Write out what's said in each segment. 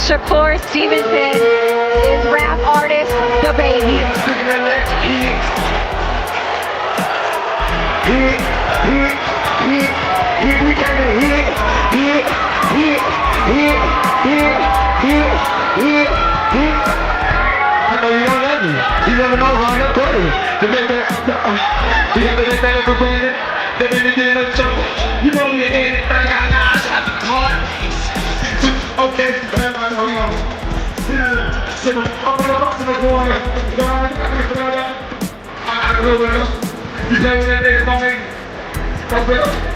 Shakur Stevenson is rap artist The Baby. You never know how to play. You never get that ever playing. Then you did it, so you know me again. I got eyes at the heart. Okay, I'm on. So I'm gonna box in the corner. I don't know. You tell me that they're coming. Open up.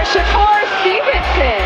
Shakur Stevenson.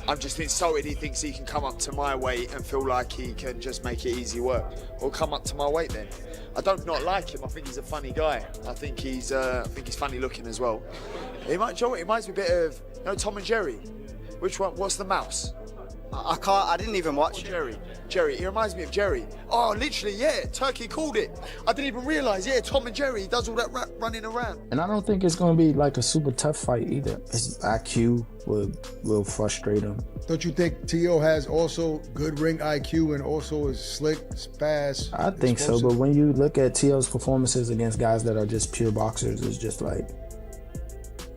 I'm just insulted he thinks he can come up to my weight and feel like he can just make it easy work. Well, come up to my weight then. I don't not like him. I think he's a funny guy. I think he's funny looking as well. He reminds me a bit of, you know, Tom and Jerry. Which one? What's the mouse? I didn't even watch Jerry, he reminds me of Jerry. Oh, literally, yeah, Turkey called it. I didn't even realise, yeah, Tom and Jerry, he does all that running around. And I don't think it's going to be like a super tough fight either. His IQ will frustrate him. Don't you think Teo has also good ring IQ and also is slick, fast? I think explosive? so, but when you look at Teo's performances against guys that are just pure boxers, it's just like,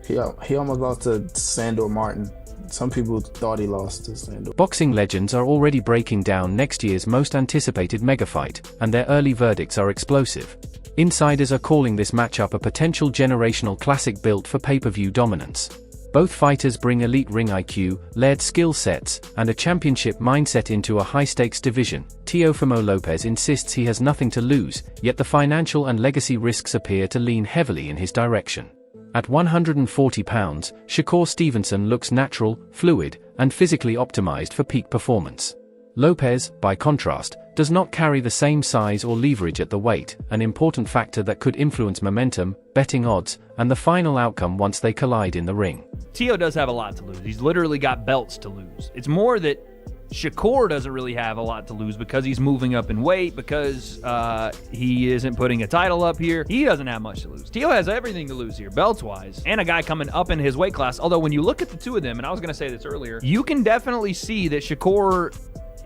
he almost lost to Sandor Martin. Some people thought he lost to Sandor. Boxing legends are already breaking down next year's most anticipated mega fight, and their early verdicts are explosive. Insiders are calling this matchup a potential generational classic built for pay-per-view dominance. Both fighters bring elite ring IQ, layered skill sets, and a championship mindset into a high-stakes division. Teofimo Lopez insists he has nothing to lose, yet the financial and legacy risks appear to lean heavily in his direction. At 140 pounds, Shakur Stevenson looks natural, fluid, and physically optimized for peak performance. Lopez, by contrast, does not carry the same size or leverage at the weight, an important factor that could influence momentum, betting odds, and the final outcome once they collide in the ring. Teo does have a lot to lose. He's literally got belts to lose. It's more that Shakur doesn't really have a lot to lose because he's moving up in weight, because he isn't putting a title up here. He doesn't have much to lose. Teo has everything to lose here, belts-wise, and a guy coming up in his weight class. Although when you look at the two of them, and I was going to say this earlier, you can definitely see that Shakur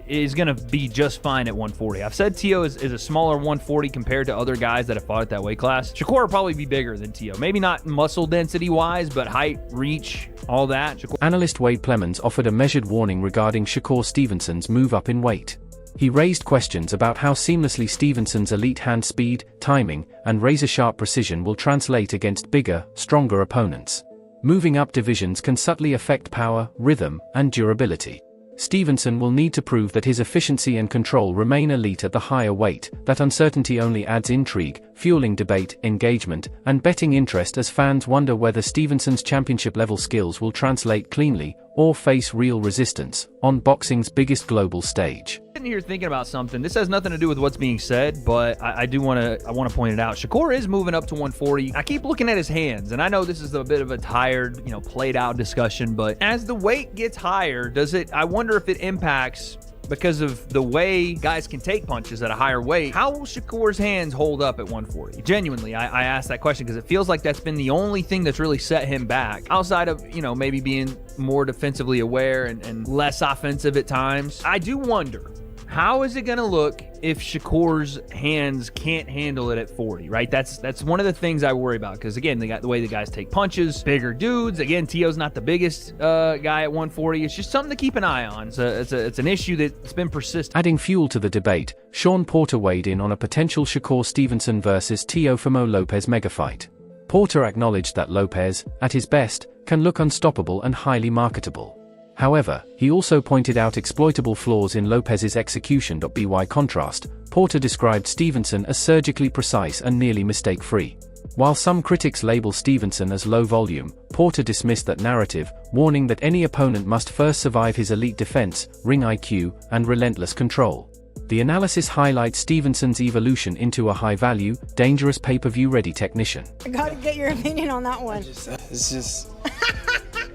is going to be just fine at 140. I've said Teo is a smaller 140 compared to other guys that have fought at that weight class. Shakur will probably be bigger than Teo. Maybe not muscle density-wise, but height, reach, all that. Analyst Wade Plemons offered a measured warning regarding Shakur Stevenson's move up in weight. He raised questions about how seamlessly Stevenson's elite hand speed, timing, and razor-sharp precision will translate against bigger, stronger opponents. Moving up divisions can subtly affect power, rhythm, and durability. Stevenson will need to prove that his efficiency and control remain elite at the higher weight. That uncertainty only adds intrigue, fueling debate, engagement, and betting interest as fans wonder whether Stevenson's championship-level skills will translate cleanly or face real resistance on boxing's biggest global stage. Sitting here thinking about something. This has nothing to do with what's being said, but I want to point it out. Shakur is moving up to 140. I keep looking at his hands, and I know this is a bit of a tired, played out discussion, but as the weight gets higher, I wonder if it impacts, because of the way guys can take punches at a higher weight, how will Shakur's hands hold up at 140? Genuinely, I asked that question because it feels like that's been the only thing that's really set him back, outside of, maybe being more defensively aware and less offensive at times. I do wonder, how is it going to look if Shakur's hands can't handle it at 40, right? That's one of the things I worry about, because again, they got the way the guys take punches, bigger dudes. Again, Teo's not the biggest guy at 140. It's just something to keep an eye on. It's an issue that's been persistent. Adding fuel to the debate, Sean Porter weighed in on a potential Shakur Stevenson versus Teofimo Lopez megafight. Porter acknowledged that Lopez, at his best, can look unstoppable and highly marketable. However, he also pointed out exploitable flaws in Lopez's execution. By contrast, Porter described Stevenson as surgically precise and nearly mistake-free. While some critics label Stevenson as low volume, Porter dismissed that narrative, warning that any opponent must first survive his elite defense, ring IQ, and relentless control. The analysis highlights Stevenson's evolution into a high-value, dangerous pay-per-view ready technician. I gotta get your opinion on that one. It's just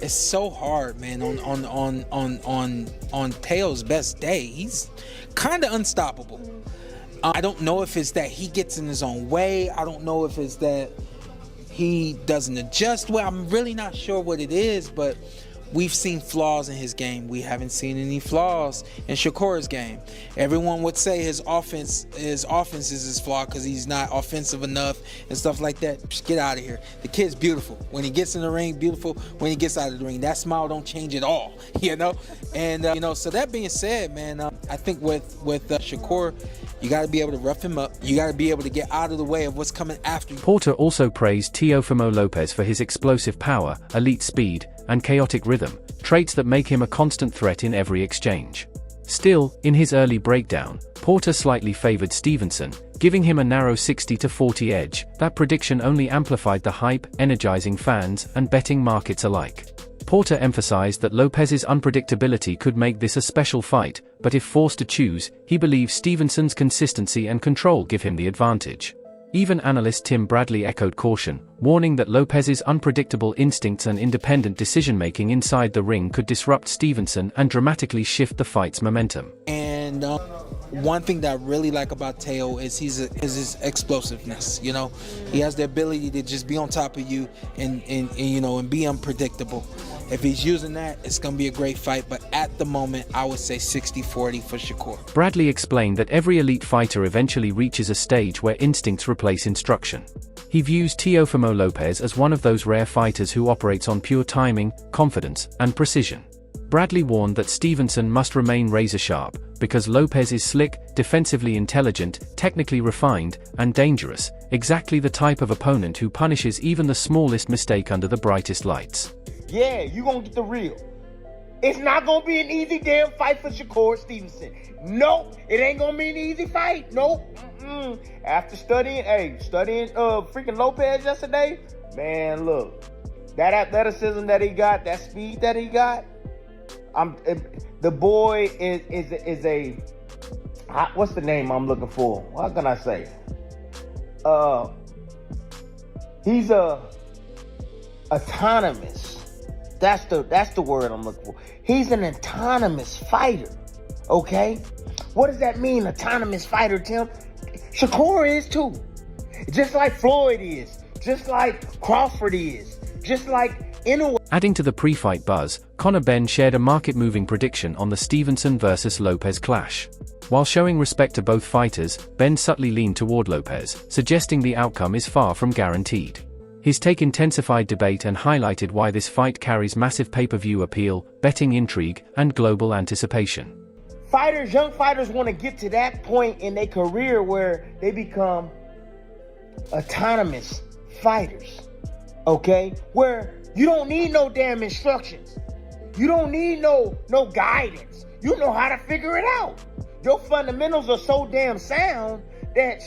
it's so hard, man. On Teo's best day, he's kind of unstoppable. I don't know if it's that he gets in his own way. I don't know if it's that he doesn't adjust well. I'm really not sure what it is, but we've seen flaws in his game. We haven't seen any flaws in Shakur's game. Everyone would say his offense is his flaw because he's not offensive enough and stuff like that. Just get out of here. The kid's beautiful. When he gets in the ring, beautiful. When he gets out of the ring, that smile don't change at all, you know? And, so that being said, man, I think with Shakur, you got to be able to rough him up. You got to be able to get out of the way of what's coming after you. Porter also praised Teofimo Lopez for his explosive power, elite speed, and chaotic rhythm, traits that make him a constant threat in every exchange. Still, in his early breakdown, Porter slightly favored Stevenson, giving him a narrow 60-40 edge. That prediction only amplified the hype, energizing fans and betting markets alike. Porter emphasized that Lopez's unpredictability could make this a special fight, but if forced to choose, he believes Stevenson's consistency and control give him the advantage. Even analyst Tim Bradley echoed caution, warning that Lopez's unpredictable instincts and independent decision-making inside the ring could disrupt Stevenson and dramatically shift the fight's momentum. And one thing that I really like about Teo is his explosiveness. You know, he has the ability to just be on top of you and be unpredictable. If he's using that, it's going to be a great fight, but at the moment, I would say 60-40 for Shakur. Bradley explained that every elite fighter eventually reaches a stage where instincts replace instruction. He views Teofimo Lopez as one of those rare fighters who operates on pure timing, confidence, and precision. Bradley warned that Stevenson must remain razor-sharp, because Lopez is slick, defensively intelligent, technically refined, and dangerous, exactly the type of opponent who punishes even the smallest mistake under the brightest lights. Yeah, you gonna get the real. It's not gonna be an easy damn fight for Shakur Stevenson. Nope, it ain't gonna be an easy fight. Nope. After studying freaking Lopez yesterday, man, look, that athleticism that he got, that speed that he got, the boy is a what's the name I'm looking for? What can I say? He's autonomous. That's the word I'm looking for. He's an autonomous fighter. Okay? What does that mean, autonomous fighter, Tim? Shakur is too. Just like Floyd is. Just like Crawford is. Just like Inoue. Adding to the pre-fight buzz, Conor Benn shared a market-moving prediction on the Stevenson vs. Lopez clash. While showing respect to both fighters, Benn subtly leaned toward Lopez, suggesting the outcome is far from guaranteed. His take intensified debate and highlighted why this fight carries massive pay-per-view appeal, betting intrigue, and global anticipation. Young fighters want to get to that point in their career where they become autonomous fighters, okay? Where you don't need no damn instructions. You don't need no guidance. You know how to figure it out. Your fundamentals are so damn sound that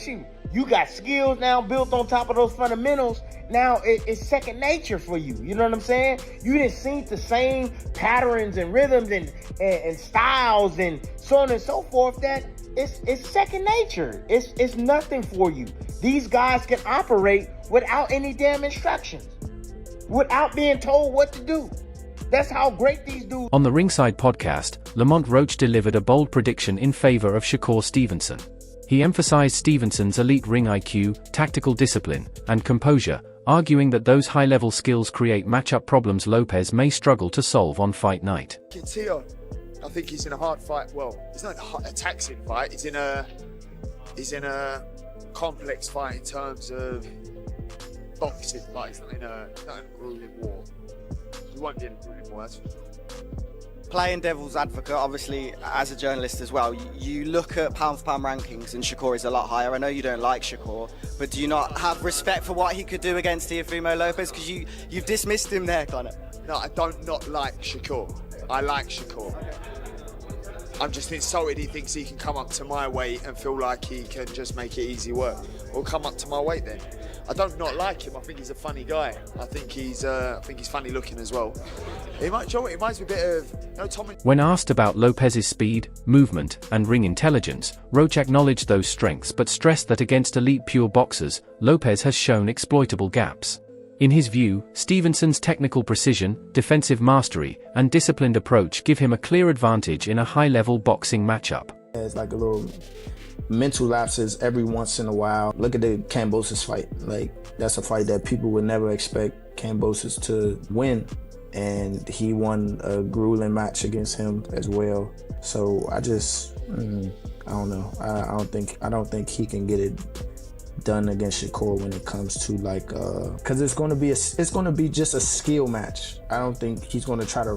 you got skills now built on top of those fundamentals. Now it's second nature for you. You know what I'm saying? You didn't see the same patterns and rhythms and styles and so on and so forth that it's second nature. It's nothing for you. These guys can operate without any damn instructions, without being told what to do. That's how great these dudes. On the Ringside podcast, Lamont Roach delivered a bold prediction in favor of Shakur Stevenson. He emphasized Stevenson's elite ring IQ, tactical discipline, and composure, arguing that those high-level skills create matchup problems Lopez may struggle to solve on fight night. Teo, I think he's in a hard fight. Well, it's not a taxing fight. It's in a he's in a complex fight in terms of boxing, but he's not in a grueling war. He won't be in a grueling war, that's for sure. Playing devil's advocate, obviously, as a journalist as well, you look at pound-for-pound rankings and Shakur is a lot higher. I know you don't like Shakur, but do you not have respect for what he could do against Teofimo Lopez? Because you've dismissed him there, Connor. No, I don't not like Shakur. I like Shakur. I'm just insulted he thinks he can come up to my weight and feel like he can just make it easy work. Well, come up to my weight then. I don't not like him. I think he's a funny guy. I think he's funny looking as well. He reminds me a bit of, Tommy. When asked about Lopez's speed, movement, and ring intelligence, Roach acknowledged those strengths but stressed that against elite pure boxers, Lopez has shown exploitable gaps. In his view, Stevenson's technical precision, defensive mastery, and disciplined approach give him a clear advantage in a high-level boxing matchup. It's like a little mental lapses every once in a while. Look at the Kambosos fight. Like, that's a fight that people would never expect Kambosos to win, and he won a grueling match against him as well. So I just, I don't know. I don't think he can get it done against Shakur when it comes to like, because it's going to be just a skill match. I don't think he's going to try to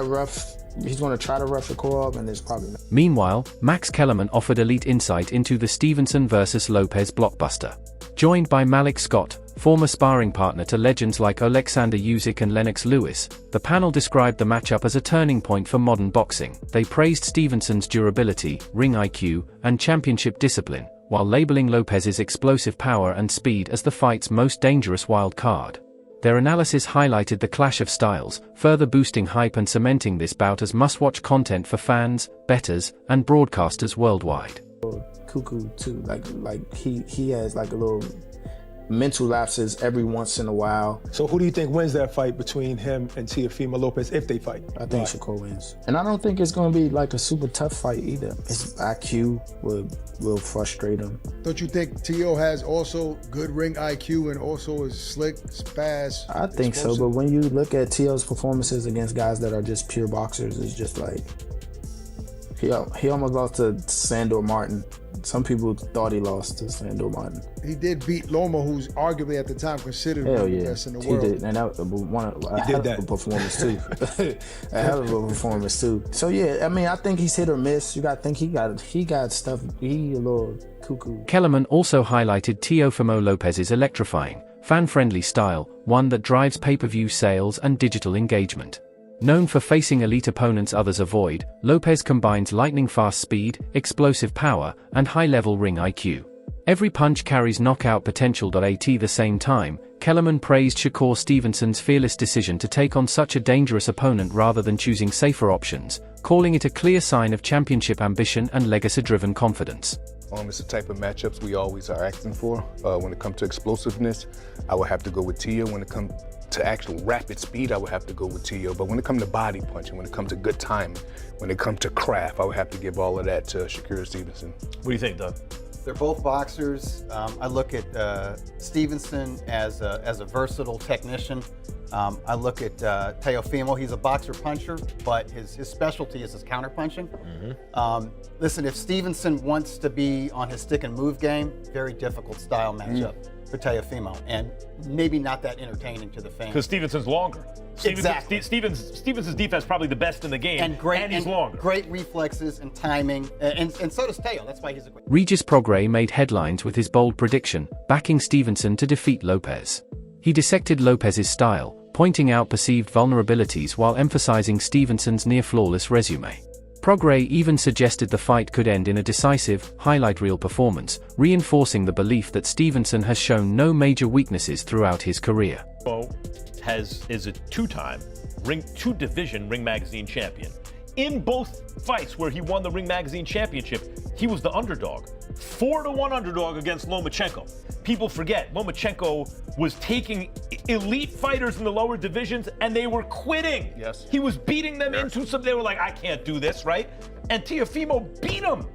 rough Shakur off, and it's probably not. Meanwhile, Max Kellerman offered elite insight into the Stevenson vs. Lopez blockbuster. Joined by Malik Scott, former sparring partner to legends like Alexander Usyk and Lennox Lewis, the panel described the matchup as a turning point for modern boxing. They praised Stevenson's durability, ring IQ, and championship discipline, while labeling Lopez's explosive power and speed as the fight's most dangerous wild card. Their analysis highlighted the clash of styles, further boosting hype and cementing this bout as must-watch content for fans, bettors, and broadcasters worldwide. Cuckoo too, like he has like a little mental lapses every once in a while. So who do you think wins that fight between him and Teofimo Lopez if they fight? I think Shakur wins. And I don't think it's going to be like a super tough fight either. His IQ will frustrate him. Don't you think Teo has also good ring IQ and also is slick, fast? I think so, but when you look at Teo's performances against guys that are just pure boxers, it's just like, he almost lost to Sandor Martin. Some people thought he lost to Sandor Martin. He did beat Loma, who's arguably at the time considered one of the best in the world. He did, and that was a hell of a performance too. A hell of a performance too. So yeah, I mean, I think he's hit or miss. You got to think he got stuff. He a little cuckoo. Kellerman also highlighted Teofimo Lopez's electrifying, fan-friendly style, one that drives pay-per-view sales and digital engagement. Known for facing elite opponents others avoid, Lopez combines lightning-fast speed, explosive power, and high-level ring IQ. Every punch carries knockout potential. At the same time, Kellerman praised Shakur Stevenson's fearless decision to take on such a dangerous opponent rather than choosing safer options, calling it a clear sign of championship ambition and legacy-driven confidence. It's the type of matchups we always are asking for. When it comes to explosiveness, I would have to go with Teo. When it comes to actual rapid speed, I would have to go with Teo. But when it comes to body punching, when it comes to good timing, when it comes to craft, I would have to give all of that to Shakur Stevenson. What do you think, Doug? They're both boxers. I look at Stevenson as a versatile technician. I look at Teofimo. He's a boxer puncher, but his specialty is his counter punching. Listen, if Stevenson wants to be on his stick and move game, very difficult style matchup for Teofimo, and maybe not that entertaining to the fans. Because Stevenson's longer. Exactly. Stevenson's defense probably the best in the game, and he's longer. Great reflexes and timing, and so does Teo. That's why he's a great. Regis Prograis made headlines with his bold prediction, backing Stevenson to defeat Lopez. He dissected Lopez's style, pointing out perceived vulnerabilities while emphasizing Stevenson's near-flawless resume. Prograis even suggested the fight could end in a decisive, highlight reel performance, reinforcing the belief that Stevenson has shown no major weaknesses throughout his career. Is a two-division Ring Magazine champion. In both fights where he won the Ring Magazine championship, he was the underdog. 4-1 underdog against Lomachenko. People forget, Lomachenko was taking elite fighters in the lower divisions and they were quitting. Yes. He was beating them into some, they were like, I can't do this, right? And Teofimo beat him.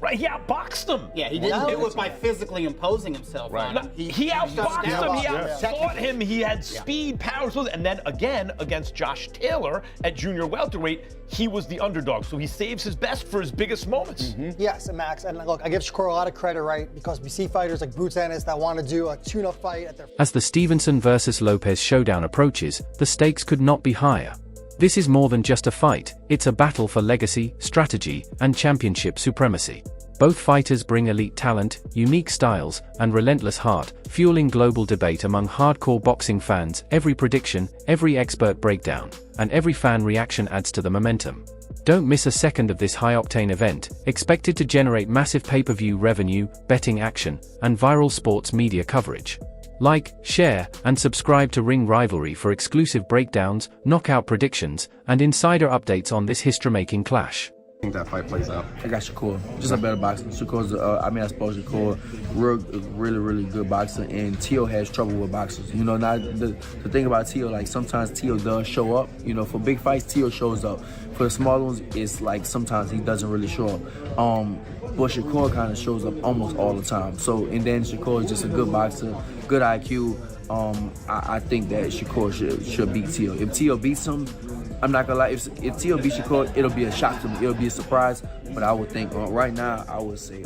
Right, he outboxed him. Yeah, he didn't do it by physically imposing himself on him. He outboxed him, he Yeah. outfought him, he had speed, power, and then again against Josh Taylor at junior welterweight, he was the underdog. So he saves his best for his biggest moments. Yes, and Max, and look, I give Shakur a lot of credit, right? Because we see fighters like Boots Ennis that want to do a tune-up fight at their... As the Stevenson versus Lopez showdown approaches, the stakes could not be higher. This is more than just a fight, it's a battle for legacy, strategy, and championship supremacy. Both fighters bring elite talent, unique styles, and relentless heart, fueling global debate among hardcore boxing fans. Every prediction, every expert breakdown, and every fan reaction adds to the momentum. Don't miss a second of this high-octane event, expected to generate massive pay-per-view revenue, betting action, and viral sports media coverage. Like, share, and subscribe to Ring Rivalry for exclusive breakdowns, knockout predictions, and insider updates on this history-making clash. I think that fight plays out. I got Shakur, just a better boxer. Shakur's, I suppose Shakur, really good boxer, and Teo has trouble with boxers. You know, not the thing about Teo, like sometimes Teo does show up. You know, for big fights, Teo shows up. For the small ones, it's like sometimes he doesn't really show up. But Shakur kind of shows up almost all the time. So, and then Shakur is just a good boxer, good IQ. I think that Shakur should beat Teo. If Teo beats him, I'm not gonna lie, if Teo beats Shakur, it'll be a shock to me. It'll be a surprise. But I would think right now, I would say